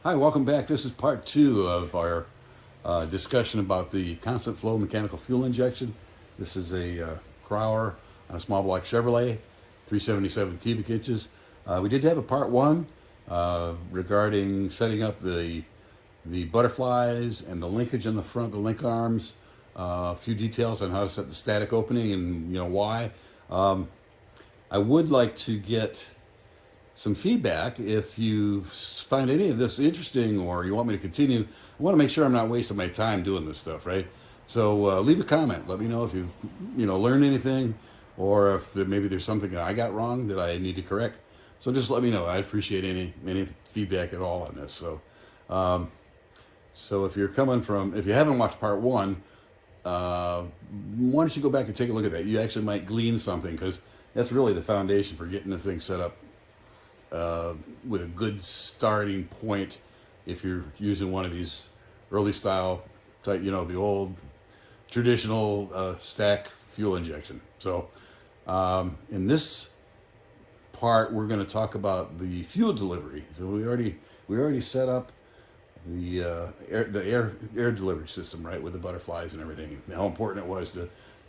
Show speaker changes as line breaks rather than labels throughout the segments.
Hi, welcome back. This is part two of our discussion about the constant flow mechanical fuel injection. This is a Crower on a small block Chevrolet, 377 cubic inches. We did have a part one regarding setting up the butterflies and the linkage in the front, the link arms, a few details on how to set the static opening and why. I would like to get some feedback. If you find any of this interesting or you want me to continue, I want to make sure I'm not wasting my time doing this stuff, right? So leave a comment. Let me know if you've learned anything, or if maybe there's something I got wrong that I need to correct. So just let me know. I appreciate any feedback at all on this. So if if you haven't watched part one, why don't you go back and take a look at that? You actually might glean something, because that's really the foundation for getting the thing set up with a good starting point if you're using one of these early style type, the old traditional stack fuel injection. So in this part, we're going to talk about the fuel delivery. So we already set up the air delivery system, right, with the butterflies and everything, and how important it was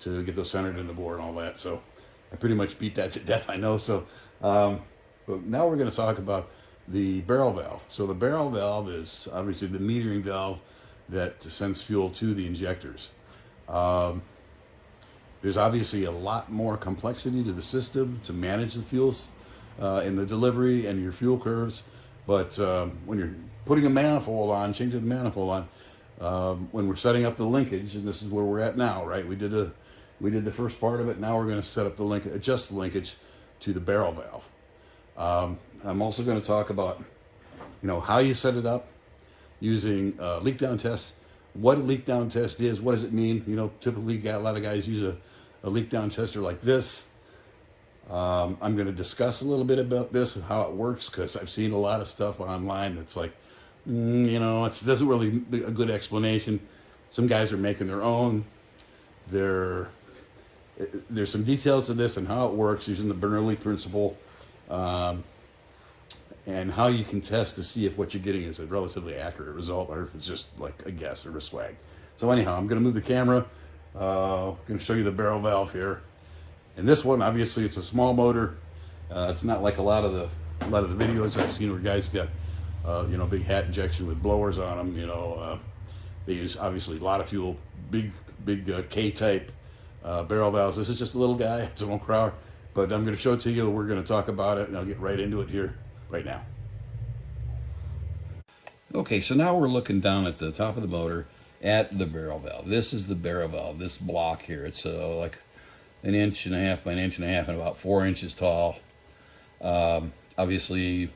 to get those centered in the bore and all that. So I pretty much beat that to death, I know. So but now we're going to talk about the barrel valve. So the barrel valve is obviously the metering valve that sends fuel to the injectors. There's obviously a lot more complexity to the system to manage the fuels in the delivery and your fuel curves. But when you're putting a manifold on, changing the manifold on, when we're setting up the linkage, and this is where we're at now, right? We did the first part of it. Now we're going to set up the link, adjust the linkage to the barrel valve. I'm also going to talk about, how you set it up using leak down tests. What a leak down test is, what does it mean? Typically a lot of guys use a leak down tester like this. I'm going to discuss a little bit about this and how it works, because I've seen a lot of stuff online that's like, it doesn't really be a good explanation. Some guys are making their own. There's some details to this and how it works using the Bernoulli principle, and how you can test to see if what you're getting is a relatively accurate result or if it's just like a guess or a swag. So anyhow, I'm going to move the camera. I'm going to show you the barrel valve here. And this one, obviously, it's a small motor. It's not like a lot of the videos I've seen where guys got big hat injection with blowers on them. They use obviously a lot of fuel, big K-type barrel valves. This is just a little guy. It's an old Crower, but I'm going to show it to you. We're going to talk about it, and I'll get right into it here right now. Okay, so now we're looking down at the top of the motor at the barrel valve. This is the barrel valve, this block here. It's like an inch and a half by an inch and a half and about 4 inches tall. Obviously,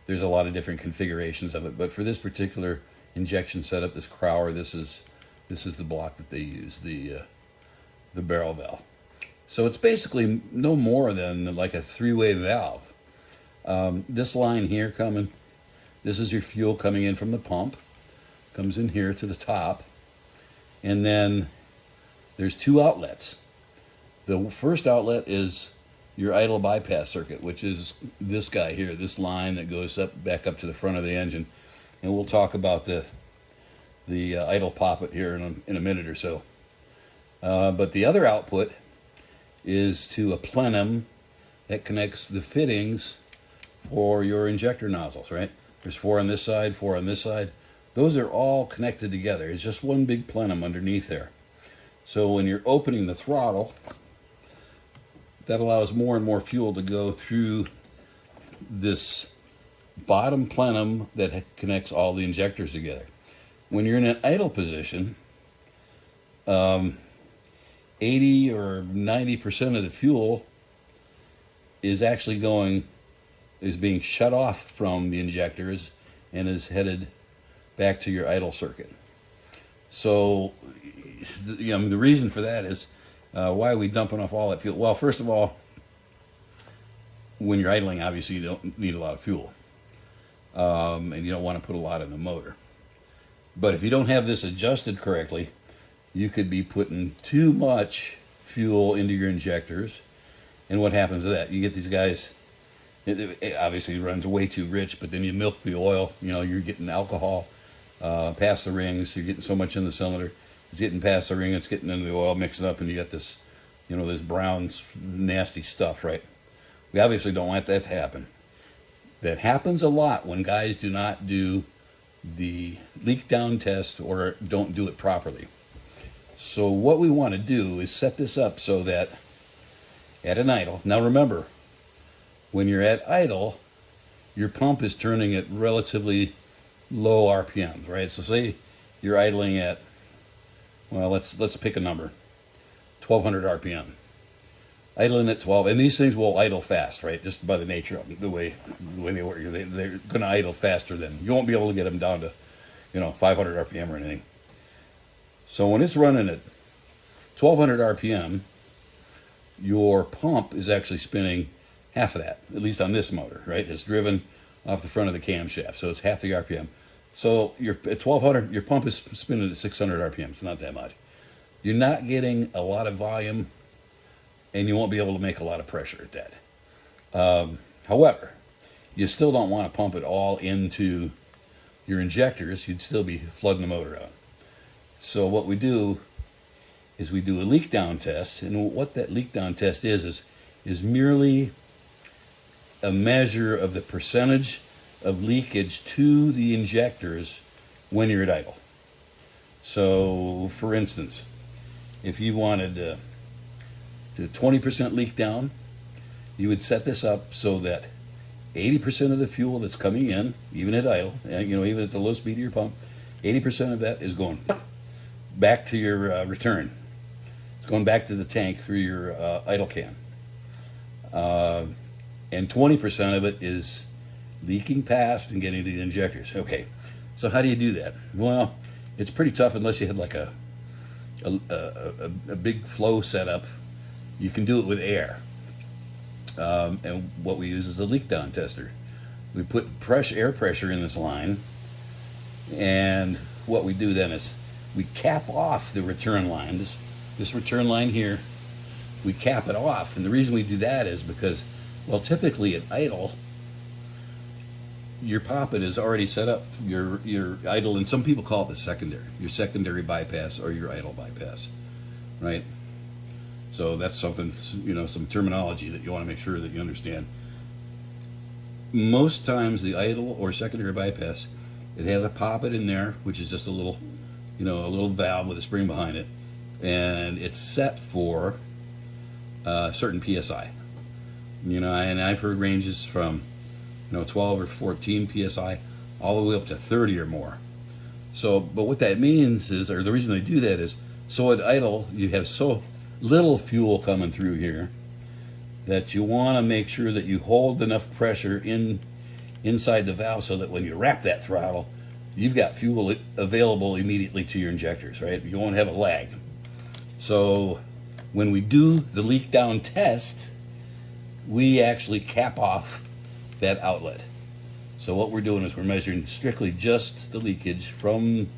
there's a lot of different configurations of it, but for this particular injection setup, this Crower, this is the block that they use, the barrel valve. So it's basically no more than like a three-way valve. This line here this is your fuel coming in from the pump, comes in here to the top, and then there's two outlets. The first outlet is your idle bypass circuit, which is this guy here, this line that goes back up to the front of the engine, and we'll talk about the idle poppet here in a minute or so. But the other output is to a plenum that connects the fittings for your injector nozzles, right? There's 4 on this side, 4 on this side. Those are all connected together. It's just one big plenum underneath there. So when you're opening the throttle, that allows more and more fuel to go through this bottom plenum that connects all the injectors together. When you're in an idle position, 80 or 90% of the fuel is being shut off from the injectors and is headed back to your idle circuit. So, the reason for that is, why are we dumping off all that fuel? Well, first of all, when you're idling, obviously you don't need a lot of fuel, and you don't want to put a lot in the motor. But if you don't have this adjusted correctly, you could be putting too much fuel into your injectors. And what happens to that? You get these guys It obviously runs way too rich, but then you milk the oil. You know, you're getting alcohol past the rings. You're getting so much in the cylinder. It's getting past the ring. It's getting into the oil, mixing up, and you got this, you know, this brown, nasty stuff, right? We obviously don't want that to happen. That happens a lot when guys do not do the leak down test or don't do it properly. So what we want to do is set this up so that at an idle, now remember, when you're at idle, your pump is turning at relatively low RPMs, right? So say you're idling at, well, let's pick a number, 1200 RPM. Idling at 12, and these things will idle fast, right? Just by the nature of them, the way they work, they're going to idle faster than, you won't be able to get them down to, you know, 500 RPM or anything. So when it's running at 1200 RPM, your pump is actually spinning half of that, at least on this motor, right? It's driven off the front of the camshaft, so it's half the RPM. So you're at 1200, your pump is spinning at 600 RPM. It's not that much. You're not getting a lot of volume, and you won't be able to make a lot of pressure at that. However, you still don't want to pump it all into your injectors. You'd still be flooding the motor out. So what we do is we do a leak down test, and what that leak down test is merely a measure of the percentage of leakage to the injectors when you're at idle. So, for instance, if you wanted to 20% leak down, you would set this up so that 80% of the fuel that's coming in, even at idle, you know, even at the low speed of your pump, 80% of that is going back to your return. It's going back to the tank through your idle can. And 20% of it is leaking past and getting to the injectors. Okay, so how do you do that? Well, it's pretty tough unless you had like a big flow setup. You can do it with air. And what we use is a leak down tester. We put air pressure in this line, and what we do then is we cap off the return line. This return line here, we cap it off. And the reason we do that is because, well, typically at idle, your poppet is already set up. Your idle, and some people call it the secondary, your secondary bypass or your idle bypass, right? So that's something, you know, some terminology that you want to make sure that you understand. Most times the idle or secondary bypass, it has a poppet in there, which is just a little, you know, a little valve with a spring behind it, and it's set for a certain PSI. You know, and I've heard ranges from, you know, 12 or 14 PSI all the way up to 30 or more. So, but what that means is, or the reason they do that is, so at idle you have so little fuel coming through here that you want to make sure that you hold enough pressure inside the valve so that when you wrap that throttle, you've got fuel available immediately to your injectors, right? You won't have a lag. So when we do the leak down test, we actually cap off that outlet. So what we're doing is we're measuring strictly just the leakage from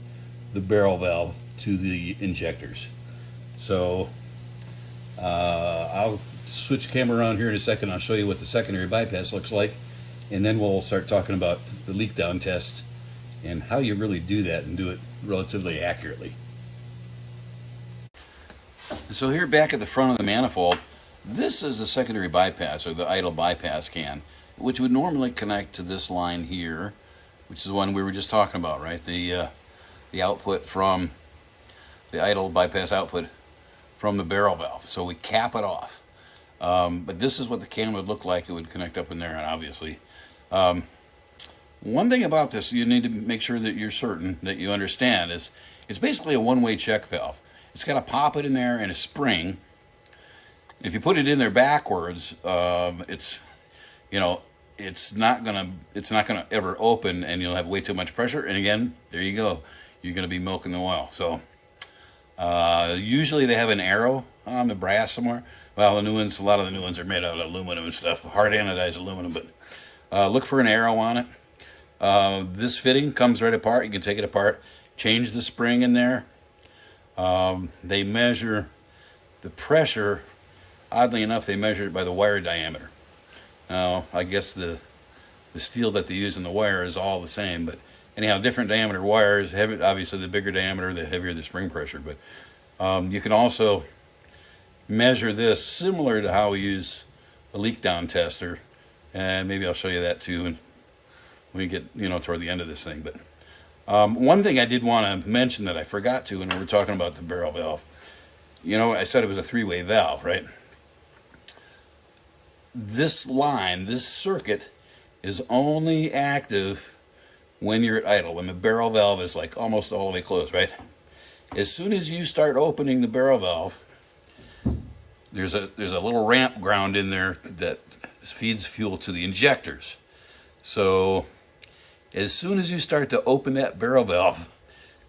the barrel valve to the injectors. So I'll switch the camera around here in a second. I'll show you what the secondary bypass looks like, and then we'll start talking about the leak down test and how you really do that and do it relatively accurately. So here back at the front of the manifold, this is the secondary bypass, or the idle bypass can, which would normally connect to this line here, which is the one we were just talking about, right? The output from the idle bypass output from the barrel valve. So we cap it off. But this is what the can would look like. It would connect up in there, and obviously. One thing about this you need to make sure that you're certain that you understand is it's basically a one-way check valve. It's got a poppet in there and a spring. If you put it in there backwards, it's not gonna ever open, and you'll have way too much pressure. And again, there you go. You're gonna be milking the oil. So usually they have an arrow on the brass somewhere. Well, a lot of the new ones are made out of aluminum and stuff, hard anodized aluminum. But look for an arrow on it. This fitting comes right apart. You can take it apart, change the spring in there. They measure the pressure. Oddly enough, they measure it by the wire diameter. Now, I guess the steel that they use in the wire is all the same, but anyhow, different diameter wires. Heavy, obviously, the bigger diameter, the heavier the spring pressure. But you can also measure this similar to how we use a leak down tester, and maybe I'll show you that too when we get toward the end of this thing. But one thing I did want to mention that I forgot to when we were talking about the barrel valve. I said it was a three-way valve, right? This line, this circuit, is only active when you're at idle, when the barrel valve is like almost all the way closed, right? As soon as you start opening the barrel valve, there's a little ramp ground in there that feeds fuel to the injectors. So as soon as you start to open that barrel valve,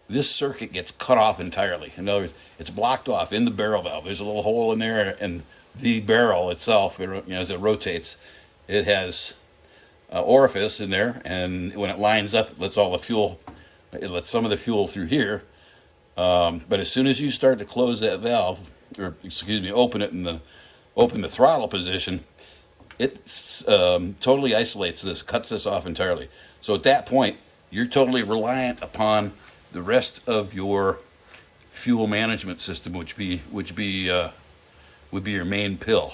this circuit gets cut off entirely. In other words, it's blocked off in the barrel valve. There's a little hole in there, and the barrel itself, as it rotates, it has orifice in there, and when it lines up, it lets some of the fuel through here. But as soon as you start to close that valve, or excuse me, open the throttle position, it totally isolates this, cuts this off entirely. So at that point, you're totally reliant upon the rest of your fuel management system, which would be your main pill.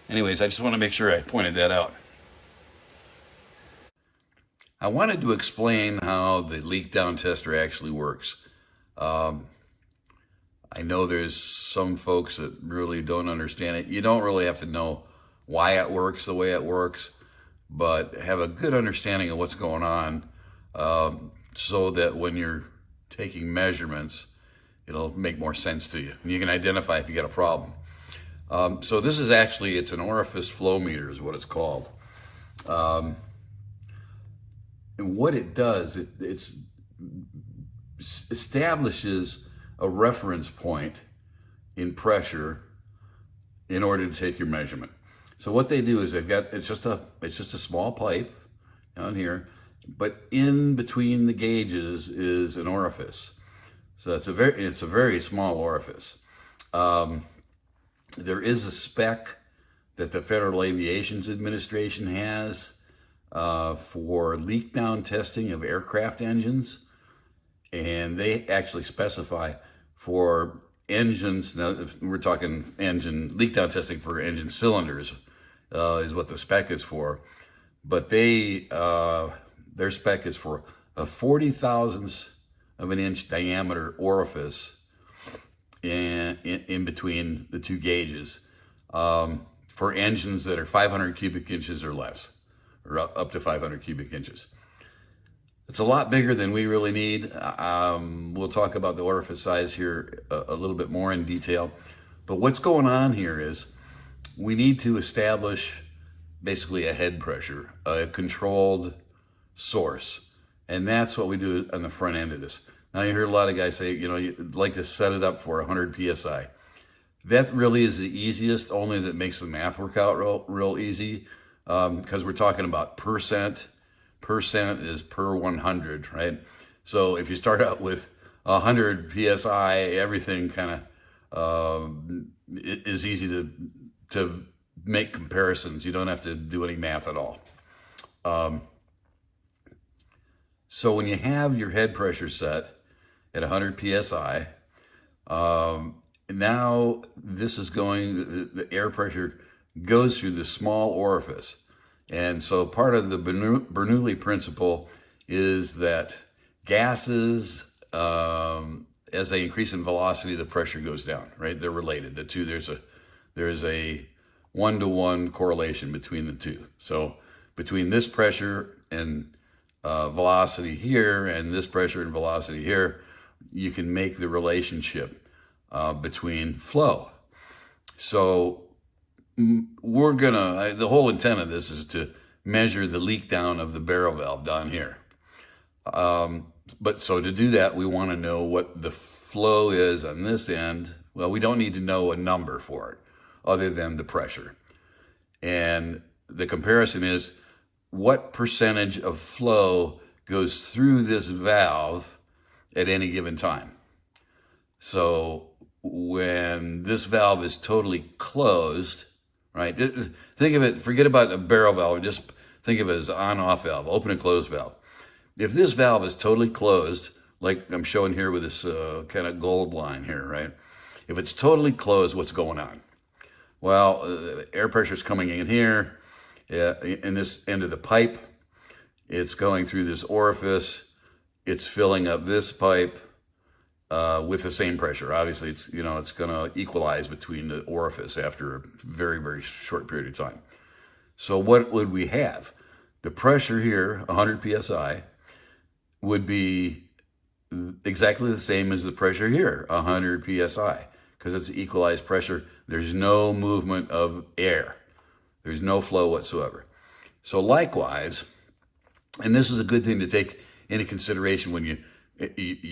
Anyways, I just want to make sure I pointed that out. I wanted to explain how the leak down tester actually works. I know there's some folks that really don't understand it. You don't really have to know why it works the way it works, but have a good understanding of what's going on, so that when you're taking measurements, it'll make more sense to you. And you can identify if you got a problem. So this is actually, it's an orifice flow meter is what it's called. And what it does, it establishes a reference point in pressure in order to take your measurement. So what they do is it's just a small pipe down here, but in between the gauges is an orifice. So it's a very small orifice. There is a spec that the Federal Aviation Administration has for leak down testing of aircraft engines, and they actually specify for engines. Now, if we're talking leak down testing for engine cylinders, is what the spec is for, but their spec is for a 40,000th of an inch diameter orifice in between the two gauges, for engines that are 500 cubic inches or less, or up to 500 cubic inches. It's a lot bigger than we really need. We'll talk about the orifice size here a little bit more in detail. But what's going on here is we need to establish basically a head pressure, a controlled source. And that's what we do on the front end of this. Now you hear a lot of guys say, you'd like to set it up for 100 PSI. That really is the easiest, only that makes the math work out real easy, because we're talking about percent. Percent is per 100, right? So if you start out with 100 PSI, everything kind of is easy to make comparisons. You don't have to do any math at all. So when you have your head pressure set at 100 PSI, now this is the air pressure goes through the small orifice. And so part of the Bernoulli principle is that gases, as they increase in velocity, the pressure goes down, right? They're related. The two, there's a one-to-one correlation between the two. So between this pressure and velocity here and this pressure and velocity here, you can make the relationship between flow. So the whole intent of this is to measure the leak down of the barrel valve down here. But so to do that, we want to know what the flow is on this end. Well, we don't need to know a number for it other than the pressure. And the comparison is what percentage of flow goes through this valve at any given time. So when this valve is totally closed, right? Think of it, forget about a barrel valve, just think of it as on-off valve, open and close valve. If this valve is totally closed, like I'm showing here with this kind of gold line here, right? If it's totally closed, what's going on? Well, air pressure is coming in here, in this end of the pipe. It's going through this orifice. It's filling up this pipe with the same pressure. Obviously, it's going to equalize between the orifice after a very, very short period of time. So what would we have? The pressure here, 100 psi, would be exactly the same as the pressure here, 100 psi, because it's equalized pressure. There's no movement of air. There's no flow whatsoever. So likewise, and this is a good thing to take into consideration when you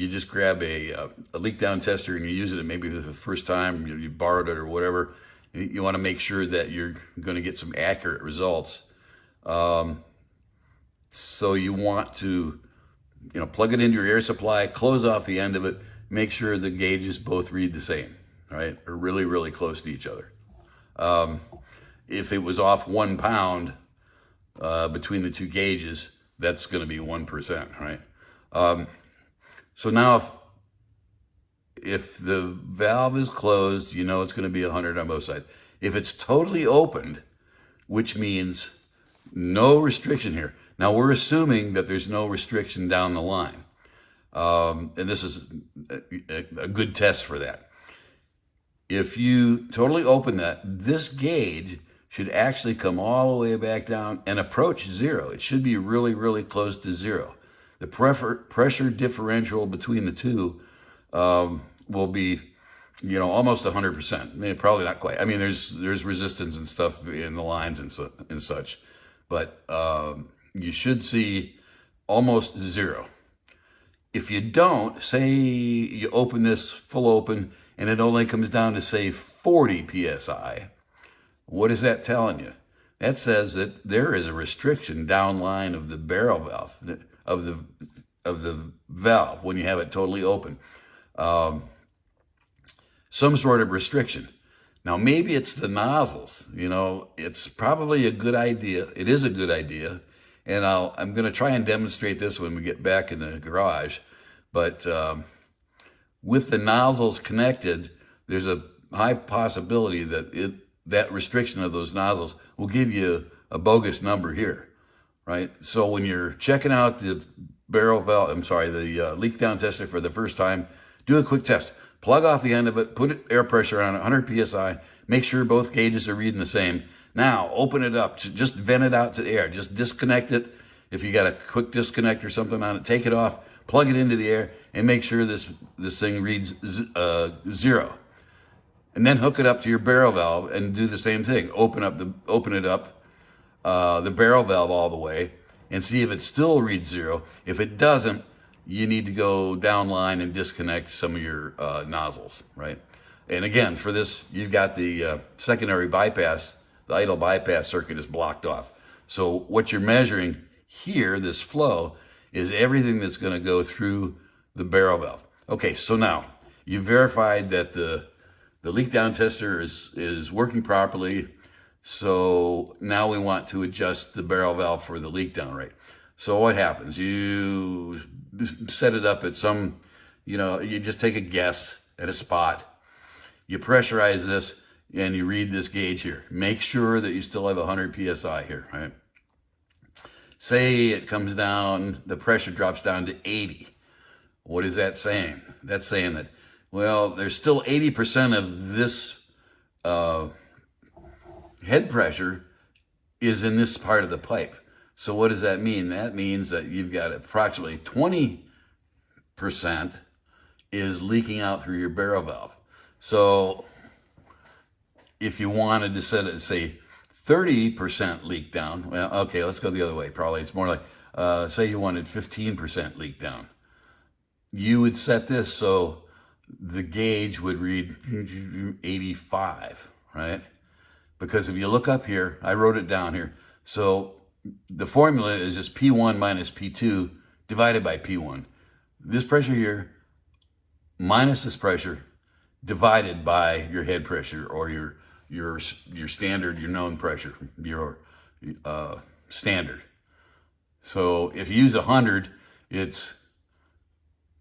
just grab a leak down tester and you use it maybe for the first time, you borrowed it or whatever. You want to make sure that you're going to get some accurate results. So you want to plug it into your air supply, close off the end of it, make sure the gauges both read the same, right? Or really, really close to each other. If it was off 1 pound between the two gauges, that's going to be 1%, right? So now if the valve is closed, it's going to be 100 on both sides. If it's totally opened, which means no restriction here. Now we're assuming that there's no restriction down the line. And this is a good test for that. If you totally open that, this gauge should actually come all the way back down and approach zero. It should be really, really close to zero. The pressure differential between the two will be, almost 100%. I mean, probably not quite. I mean, there's resistance and stuff in the lines and such, but you should see almost zero. If you don't, say you open this full open and it only comes down to say 40 psi, what is that telling you? That says that there is a restriction downline of the barrel valve, of the valve when you have it totally open. Some sort of restriction. Now maybe it's the nozzles. It's probably a good idea. It is a good idea, and I'm going to try and demonstrate this when we get back in the garage. But with the nozzles connected, there's a high possibility that that restriction of those nozzles will give you a bogus number here, right? So when you're checking out the the leak down tester for the first time, do a quick test. Plug off the end of it, put air pressure on it, 100 psi, make sure both gauges are reading the same. Now open it up, just vent it out to the air, just disconnect it. If you got a quick disconnect or something on it, take it off, plug it into the air, and make sure this thing reads zero. And then hook it up to your barrel valve and do the same thing. Open it up, the barrel valve all the way, and see if it still reads zero. If it doesn't, you need to go downline and disconnect some of your nozzles, right? And again, for this, you've got the secondary bypass, the idle bypass circuit is blocked off. So what you're measuring here, this flow, is everything that's going to go through the barrel valve. Okay, so now you verified that the leak down tester is working properly. So now we want to adjust the barrel valve for the leak down rate. So what happens? You set it up at some, you just take a guess at a spot. You pressurize this and you read this gauge here. Make sure that you still have 100 psi here, right? Say it comes down, the pressure drops down to 80. What is that saying? That's saying that, well, there's still 80% of this head pressure is in this part of the pipe. So what does that mean? That means that you've got approximately 20% is leaking out through your barrel valve. So if you wanted to set it, say 30% leak down, well, okay, let's go the other way. Probably it's more like, say you wanted 15% leak down. You would set this so the gauge would read 85, right? Because if you look up here, I wrote it down here. So the formula is just P1 minus P2 divided by P1. This pressure here minus this pressure divided by your head pressure or your your standard, your known pressure, your standard. So if you use 100, it's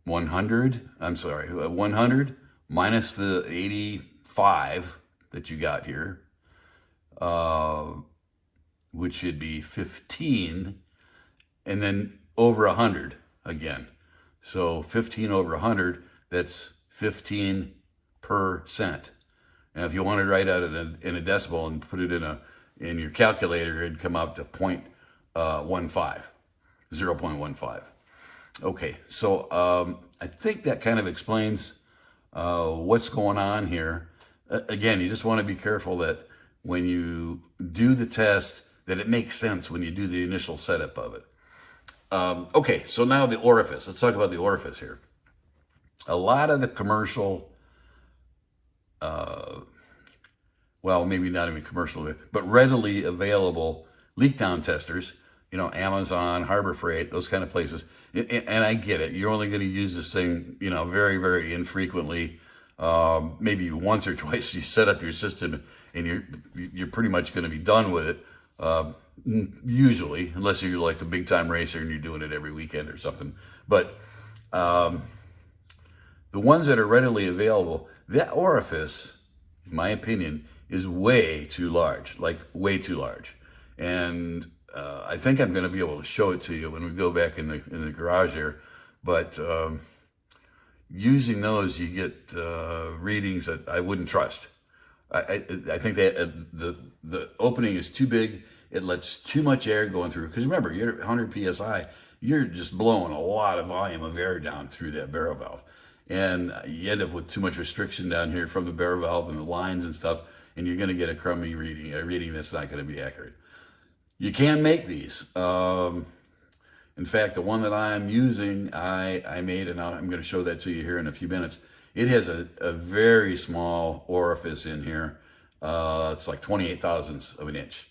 100. I'm sorry, 100 minus the 85 that you got here, which should be 15, and then over 100 again. So 15 over 100, that's 15%. Now, if you want to write out in a decimal and put it in your calculator, it'd come out to 0.15. Okay, so I think that kind of explains what's going on here. Again, you just want to be careful that when you do the test, that it makes sense when you do the initial setup of it. Okay, so now the orifice. Let's talk about the orifice here. A lot of the commercial, well, maybe not even commercial, but readily available Leakdown testers, Amazon, Harbor Freight, those kind of places. And I get it. You're only going to use this thing, very, very infrequently. Maybe once or twice you set up your system, and you're pretty much going to be done with it. Usually, unless you're like a big time racer and you're doing it every weekend or something. But the ones that are readily available, that orifice, in my opinion, is way too large, like way too large. And I think I'm going to be able to show it to you when we go back in the garage here. But using those, you get readings that I wouldn't trust. I think that the opening is too big. It lets too much air going through. Because remember, you're at 100 psi. You're just blowing a lot of volume of air down through that barrel valve. And you end up with too much restriction down here from the barrel valve and the lines and stuff. And you're going to get a crummy reading, a reading that's not going to be accurate. You can make these. In fact, the one that I'm using, I made, and I'm going to show that to you here in a few minutes. It has a very small orifice in here. It's like 28 thousandths of an inch.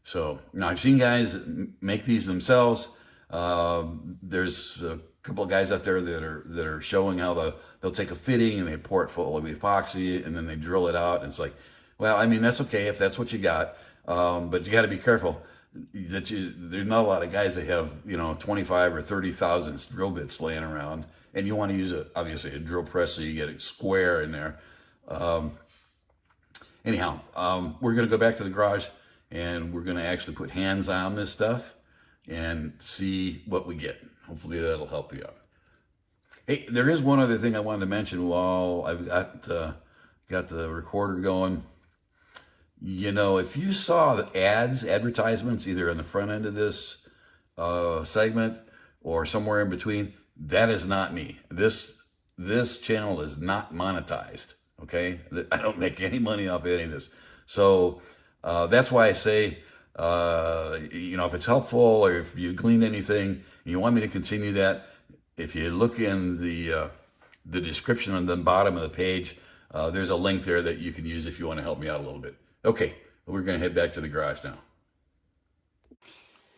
So now I've seen guys that make these themselves. There's a couple of guys out there that are showing how they'll take a fitting and they pour it full of epoxy and then they drill it out. And it's like, well, I mean, that's okay if that's what you got. But you got to be careful that there's not a lot of guys that have, 25 or 30 thousandths drill bits laying around. And you want to use obviously a drill press so you get it square in there. Anyhow, we're going to go back to the garage and we're going to actually put hands on this stuff and see what we get. Hopefully that'll help you out. Hey, there is one other thing I wanted to mention while I've got the recorder going. If you saw the advertisements, either on the front end of this segment or somewhere in between, that is not me. This channel is not monetized, okay? I don't make any money off any of this. So that's why I say, if it's helpful or if you gleaned anything and you want me to continue that, if you look in the description on the bottom of the page, there's a link there that you can use if you want to help me out a little bit. Okay, we're going to head back to the garage now.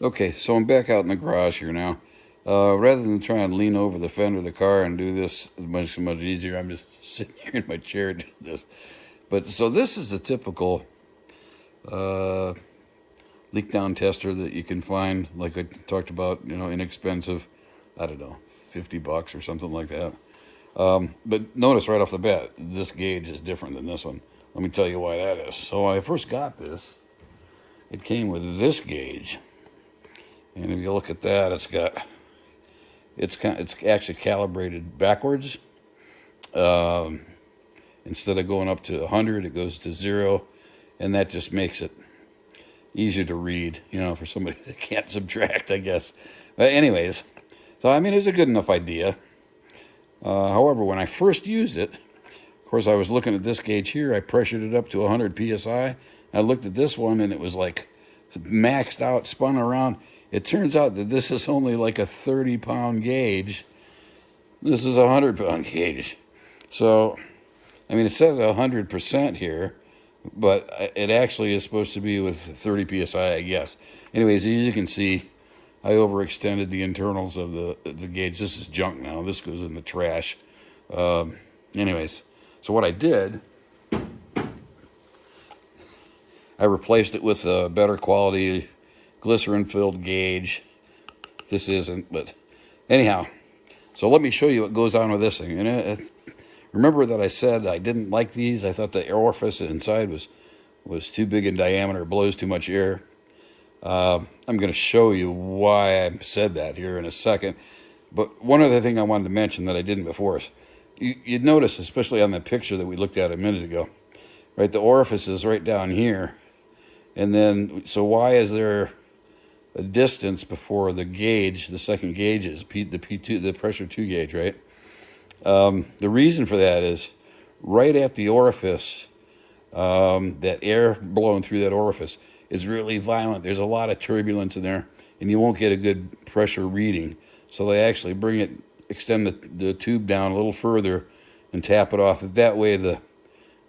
Okay, so I'm back out in the garage here now. Rather than try and lean over the fender of the car and do this much easier, I'm just sitting here in my chair doing this. But so this is a typical Leakdown tester that you can find, like I talked about, inexpensive, I don't know, $50 or something like that. But notice right off the bat, this gauge is different than this one. Let me tell you why that is. So when I first got this, it came with this gauge. And if you look at that, it's actually calibrated backwards. Instead of going up to 100, it goes to 0, and that just makes it easier to read, for somebody that can't subtract, I guess. But anyways, so I mean, it's a good enough idea. However, when I first used it, of course, I was looking at this gauge here. I pressured it up to 100 psi. I looked at this one, and it was like maxed out, spun around. It turns out that this is only like a 30-pound gauge. This is a 100-pound gauge. So, I mean, it says 100% here, but it actually is supposed to be with 30 psi, I guess. Anyways, as you can see, I overextended the internals of the gauge. This is junk now. This goes in the trash. Anyways, so what I did I replaced it with a better quality glycerin-filled gauge. This isn't, but anyhow. So let me show you what goes on with this thing. And remember that I said I didn't like these. I thought the orifice inside was too big in diameter, blows too much air. I'm going to show you why I said that here in a second. But one other thing I wanted to mention that I didn't before is you'd notice, especially on the picture that we looked at a minute ago, right? The orifice is right down here. And then, so why is there a distance before the gauge, the second gauge is the P2, the pressure 2 gauge, right? The reason for that is right at the orifice, that air blowing through that orifice is really violent. There's a lot of turbulence in there, and you won't get a good pressure reading. So they actually extend the tube down a little further and tap it off. That way the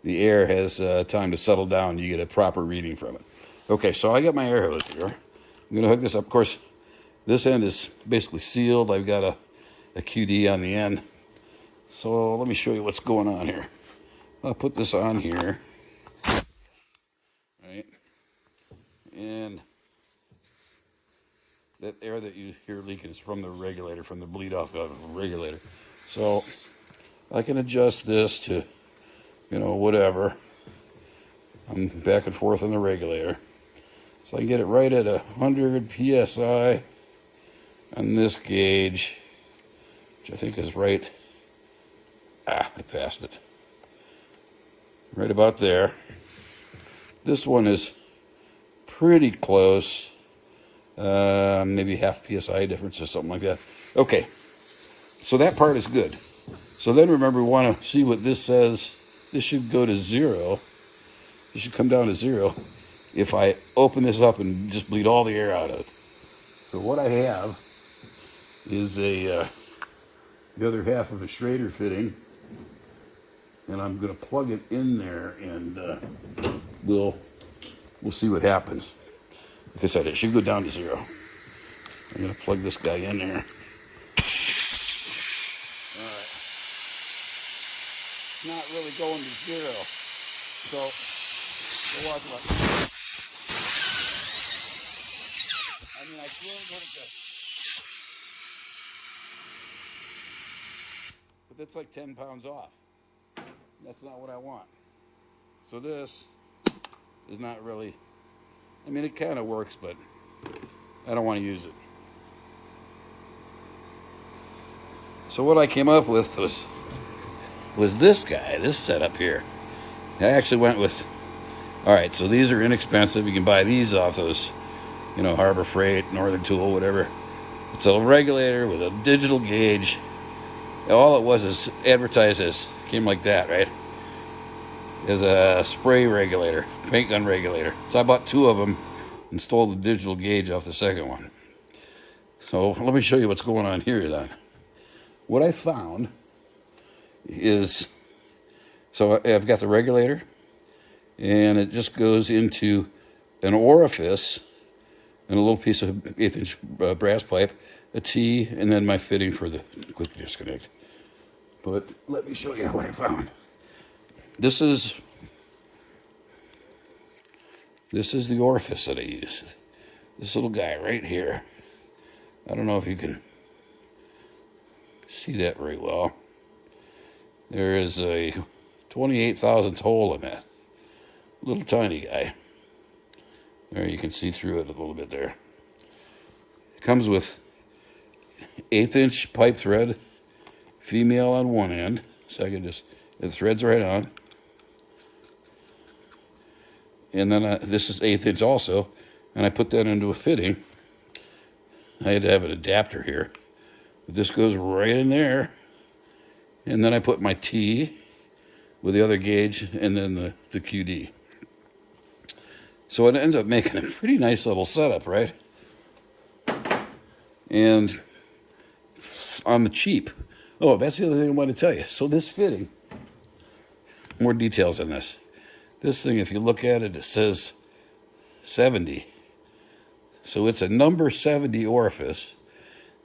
air has time to settle down. You get a proper reading from it. Okay, so I got my air hose here. I'm going to hook this up. Of course, this end is basically sealed. I've got a QD on the end. So let me show you what's going on here. I'll put this on here. Right? And that air that you hear leaking is from the regulator, from the bleed off of the regulator. So I can adjust this to, whatever. I'm back and forth on the regulator. So I can get it right at 100 PSI on this gauge, which I think is right. I passed it. Right about there. This one is pretty close. Maybe half PSI difference or something like that. Okay, so that part is good. So then remember, we want to see what this says. This should go to 0. This should come down to 0 if I open this up and just bleed all the air out of it. So what I have is the other half of a Schrader fitting, and I'm going to plug it in there, and we'll see what happens. Like I said, it should go down to 0. I'm going to plug this guy in there. All right. It's not really going to 0. So we'll watch what. I mean, I can't get it to. But that's like 10 pounds off. That's not what I want. So this is not really, I mean, it kind of works, but I don't want to use it. So what I came up with was this guy, this setup here. I actually went with, all right, so these are inexpensive. You can buy these off those, Harbor Freight, Northern Tool, whatever. It's a regulator with a digital gauge. All it was is advertised as, came like that, right? As a spray regulator, paint gun regulator. So I bought 2 of them and stole the digital gauge off the second one. So let me show you what's going on here then. What I found is, so I've got the regulator, and it just goes into an orifice and a little piece of 1/8-inch brass pipe, a T, and then my fitting for the quick disconnect. But let me show you what I found. This is the orifice that I used. This little guy right here. I don't know if you can see that very well. There is a 28 thousandths hole in that. Little tiny guy. There, you can see through it a little bit there. It comes with 1/8-inch pipe thread, female on one end, so I can just, it threads right on. And then this is 1/8-inch also, and I put that into a fitting. I had to have an adapter here. But this goes right in there. And then I put my T with the other gauge and then the QD. So it ends up making a pretty nice little setup, right? And on the cheap. Oh, that's the other thing I want to tell you. So this fitting, more details on this. This thing, if you look at it, it says 70. So it's a number 70 orifice.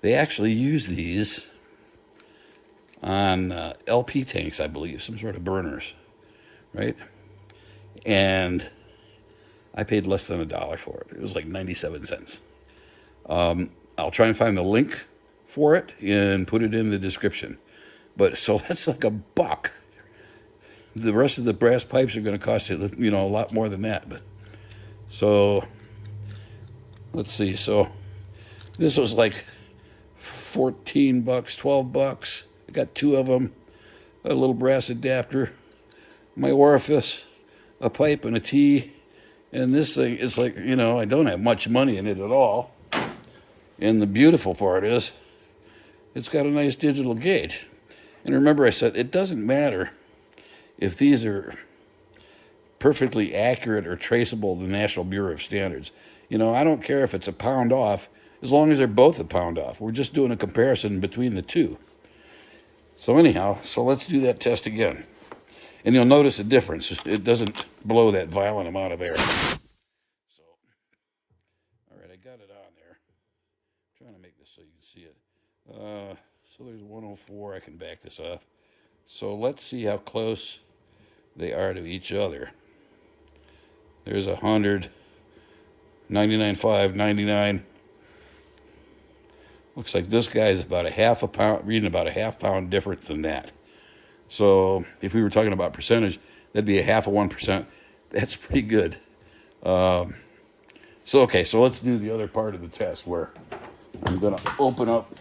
They actually use these on LP tanks, I believe, some sort of burners, right? And I paid less than $1 for it. It was like 97 cents. I'll try and find the link for it and put it in the description. But so that's like $1. The rest of the brass pipes are going to cost you, a lot more than that. But so let's see. So this was like $14, $12. I got 2 of them, a little brass adapter, my orifice, a pipe, and a T. And this thing is like, I don't have much money in it at all. And the beautiful part is it's got a nice digital gauge. And remember I said it doesn't matter if these are perfectly accurate or traceable to the National Bureau of Standards. I don't care if it's a pound off, as long as they're both a pound off. We're just doing a comparison between the two. So anyhow, let's do that test again. And you'll notice a difference. It doesn't blow that violent amount of air. So, all right, I got it on there. I'm trying to make this so you can see it. So there's 104. I can back this off. So let's see how close they are to each other. There's 100, 99.5, 99. Looks like this guy's about a half a pound, reading about a half pound difference than that. So if we were talking about percentage, that'd be a half of 1%. That's pretty good. So let's do the other part of the test where I'm going to open up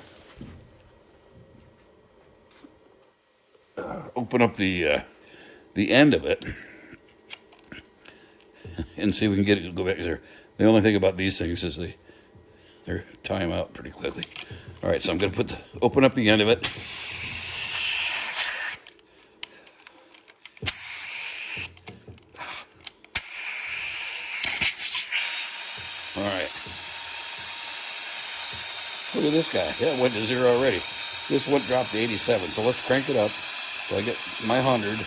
the end of it and see if we can get it to go back there. The only thing about these things is they're time out pretty quickly. All right, so I'm going to open up the end of it. All right. Look at this guy. Yeah, it went to 0 already. This one dropped to 87. So let's crank it up. So I get my 100.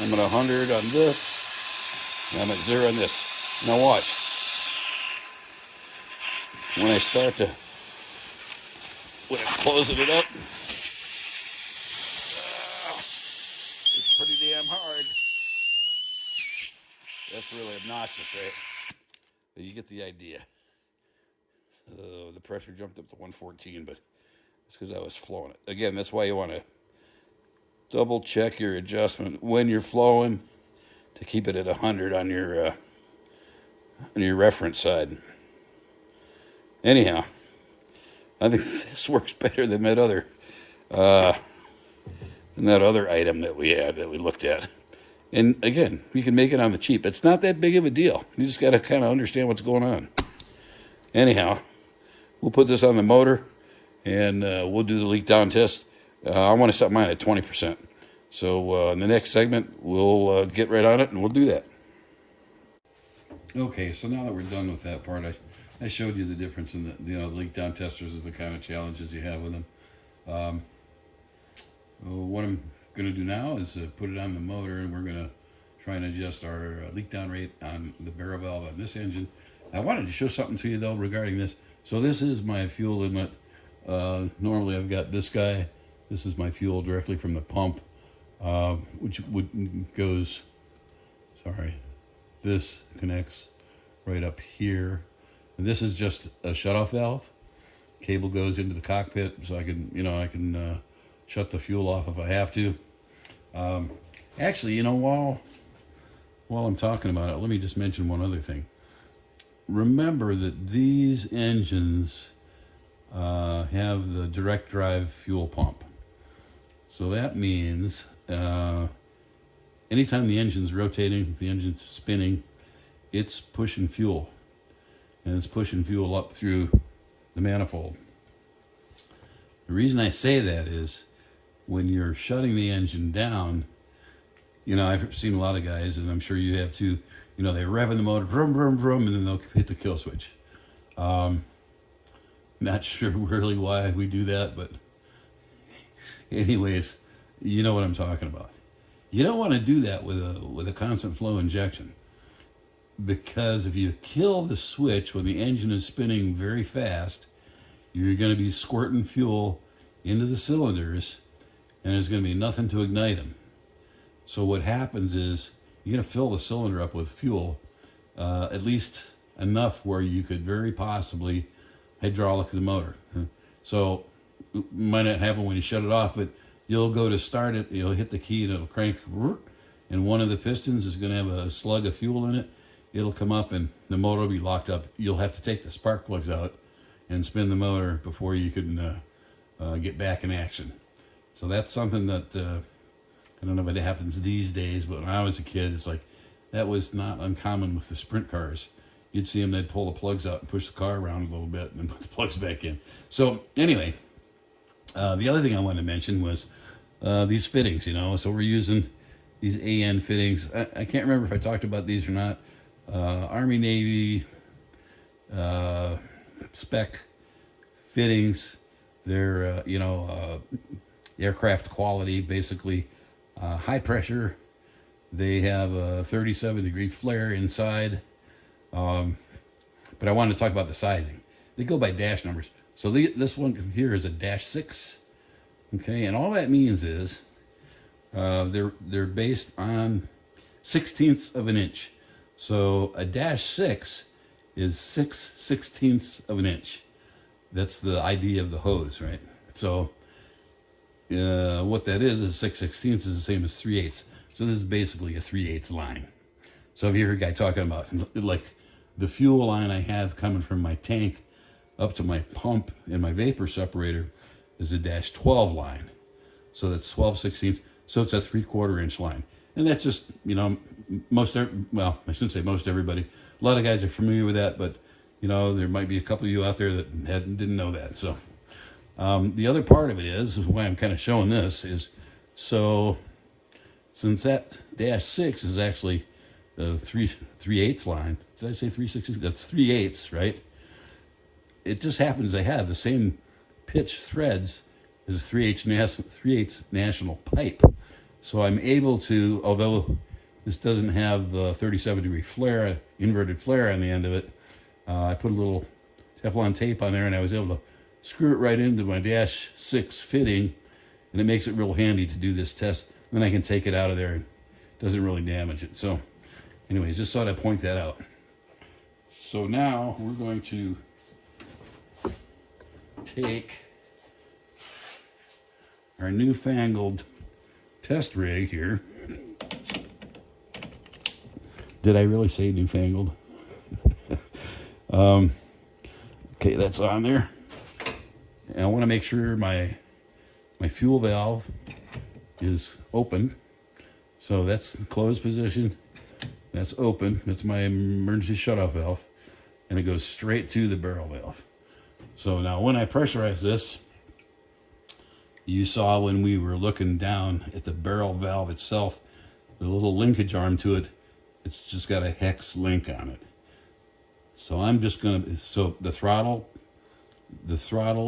I'm at 100 on this. And I'm at 0 on this. Now watch. When I'm closing it up, it's pretty damn hard. That's really obnoxious, right? But you get the idea. The pressure jumped up to 114, but it's because I was flowing it. Again, that's why you want to double check your adjustment when you're flowing to keep it at 100 on your reference side. Anyhow, I think this works better than that other item that we looked at. And again, you can make it on the cheap. It's not that big of a deal. You just got to kind of understand what's going on. Anyhow, we'll put this on the motor, and we'll do the leak down test. I want to set mine at 20%. So in the next segment, we'll get right on it, and we'll do that. Okay, so now that we're done with that part, I showed you the difference in the leak down testers and the kind of challenges you have with them. What I'm going to do now is put it on the motor, and we're going to try and adjust our leak down rate on the barrel valve on this engine. I wanted to show something to you though regarding this. So this is my fuel inlet. Normally I've got this guy. This is my fuel directly from the pump, which goes. This connects right up here. And this is just a shutoff valve. Cable goes into the cockpit, so I can shut the fuel off if I have to. Actually, while I'm talking about it, let me just mention one other thing. Remember that these engines have the direct drive fuel pump. So that means anytime the engine's rotating, the engine's spinning, it's pushing fuel. And it's pushing fuel up through the manifold. The reason I say that is when you're shutting the engine down, I've seen a lot of guys, and I'm sure you have too, they rev in the motor, vroom, vroom, vroom, and then they'll hit the kill switch. Not sure really why we do that, but anyways, you know what I'm talking about. You don't want to do that with a constant flow injection, because if you kill the switch when the engine is spinning very fast, you're going to be squirting fuel into the cylinders, and there's going to be nothing to ignite them. So what happens is you're going to fill the cylinder up with fuel, at least enough where you could very possibly hydraulic the motor. So it might not happen when you shut it off, but you'll go to start it, you'll hit the key and it'll crank, and one of the pistons is going to have a slug of fuel in it. It'll come up and the motor will be locked up. You'll have to take the spark plugs out and spin the motor before you can get back in action. So that's something that I don't know if it happens these days, but when I was a kid, it's like that was not uncommon with the sprint cars. You'd see them, they'd pull the plugs out and push the car around a little bit and then put the plugs back in. So anyway, the other thing I wanted to mention was these fittings, you know. So we're using these AN fittings. I can't remember if I talked about these or not. Army, Navy, spec fittings. They're, aircraft quality, basically. High pressure. They have a 37-degree flare inside. But I wanted to talk about the sizing. They go by dash numbers. So this one here is a -6. Okay, and all that means is they're based on 1/16 of an inch. So a -6 is 6/16 of an inch. That's the idea of the hose, right? So what that is 6/16 is the same as 3/8. So this is basically a 3/8 line. So if you hear a guy talking about like the fuel line I have coming from my tank up to my pump and my vapor separator is a -12 line. So that's 12/16. So it's a 3/4 inch line. And that's just, I shouldn't say most everybody. A lot of guys are familiar with that, but there might be a couple of you out there that didn't know that. So the other part of it is why I'm kind of showing this is, so since that -6 is actually the 3/8 line, did I say 3/16? That's 3/8, right? It just happens they have the same pitch threads as a 3/8 national pipe. So I'm able to, although this doesn't have the 37-degree flare, inverted flare on the end of it, I put a little Teflon tape on there and I was able to screw it right into my -6 fitting, and it makes it real handy to do this test. Then I can take it out of there and it doesn't really damage it. So anyways, just thought I'd point that out. So now we're going to take our newfangled test rig here. Did I really say newfangled? Okay, that's on there. And I want to make sure my fuel valve is open. So that's the closed position. That's open. That's my emergency shutoff valve. And it goes straight to the barrel valve. So now when I pressurize this, you saw when we were looking down at the barrel valve itself, the little linkage arm to it, it's just got a hex link on it. So I'm just so the throttle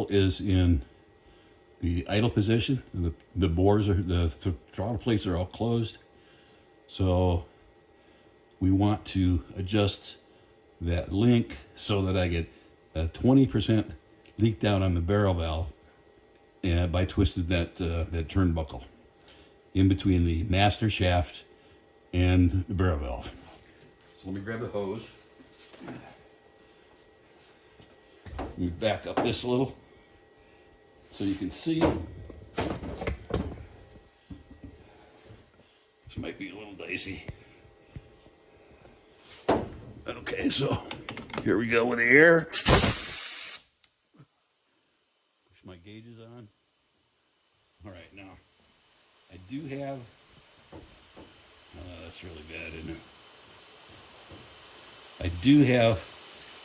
is in the idle position. The bores are, the throttle plates are all closed. So we want to adjust that link so that I get a 20% leak down on the barrel valve by twisting that turnbuckle in between the master shaft and the barrel valve. So let me grab the hose. Let me back up this a little so you can see. This might be a little dicey. Okay, so here we go with the air. Push my gauges on. All right, now I do have, that's really bad, isn't it? I do have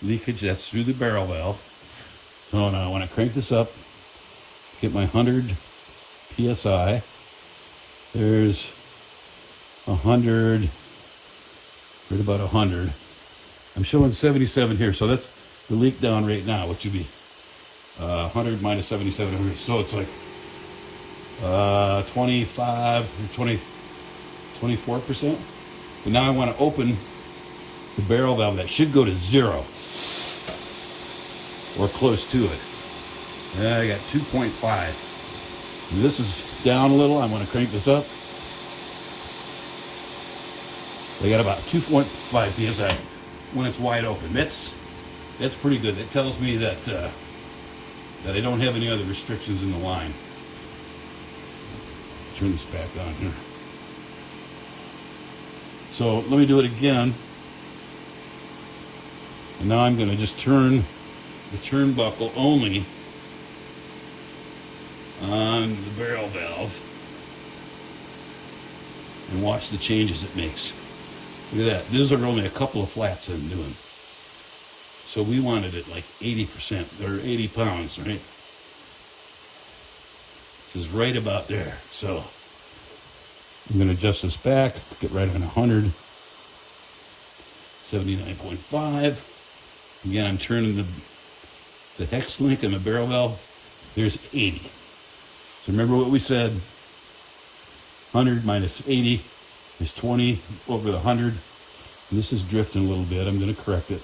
leakage that's through the barrel valve. So now when I crank this up, get my 100 PSI, there's 100, right about 100. I'm showing 77 here, so that's the leak down right now, which would be 100 minus 77. So it's like 25, 24%. But now I want to open the barrel valve. That should go to 0 or close to it. I got 2.5. This is down a little. I'm going to crank this up. They got about 2.5 psi when it's wide open. That's pretty good. That tells me that that I don't have any other restrictions in the line. Turn this back on here. So let me do it again. And now I'm going to just turn the turnbuckle only on the barrel valve and watch the changes it makes. Look at that. These are only a couple of flats I'm doing. So we wanted it like 80% or 80 pounds, right? This is right about there. So I'm going to adjust this back, get right on 100, 79.5. Again, I'm turning the hex link and the barrel valve. There's 80. So remember what we said, 100 minus 80 is 20 over the 100. And this is drifting a little bit. I'm going to correct it.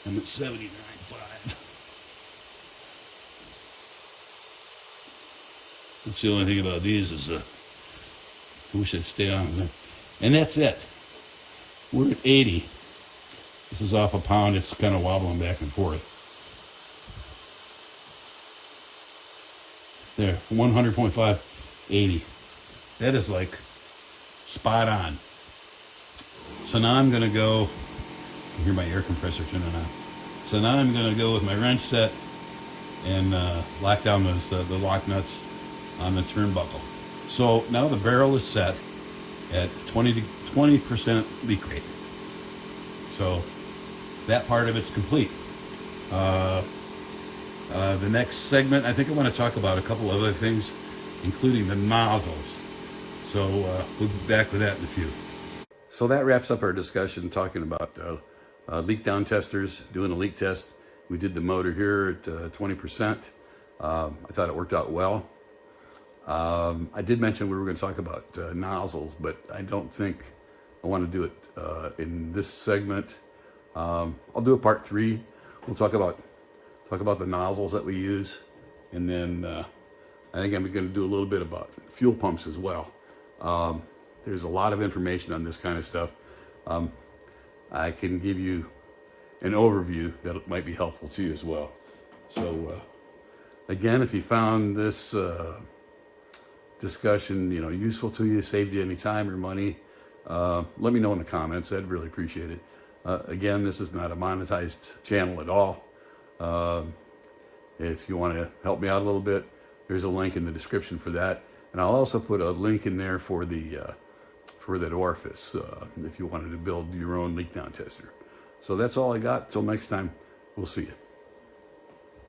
I'm at 79.5. That's the only thing about these is I wish I'd stay on there. And that's it. We're at 80. This is off a pound. It's kind of wobbling back and forth. There, 100.5, 80. That is like spot on. So now I'm going to go, I hear my air compressor turning on. So now I'm going to go with my wrench set and lock down the lock nuts on the turnbuckle. So now the barrel is set at 20% leak rate. So that part of it's complete. The next segment, I think I want to talk about a couple other things, including the nozzles. So we'll be back with that in a few. So that wraps up our discussion talking about leak down testers, doing a leak test. We did the motor here at 20%. I thought it worked out well. I did mention we were going to talk about nozzles, but I don't think I want to do it in this segment. I'll do a part 3. We'll talk about the nozzles that we use, and then I think I'm going to do a little bit about fuel pumps as well. There's a lot of information on this kind of stuff. I can give you an overview that might be helpful to you as well. So again, if you found this discussion useful to you, saved you any time or money, let me know in the comments. I'd really appreciate it. Again, this is not a monetized channel at all. If you want to help me out a little bit, there's a link in the description for that, and I'll also put a link in there for that orifice if you wanted to build your own leak down tester. So that's all I got. Till next time, we'll see you.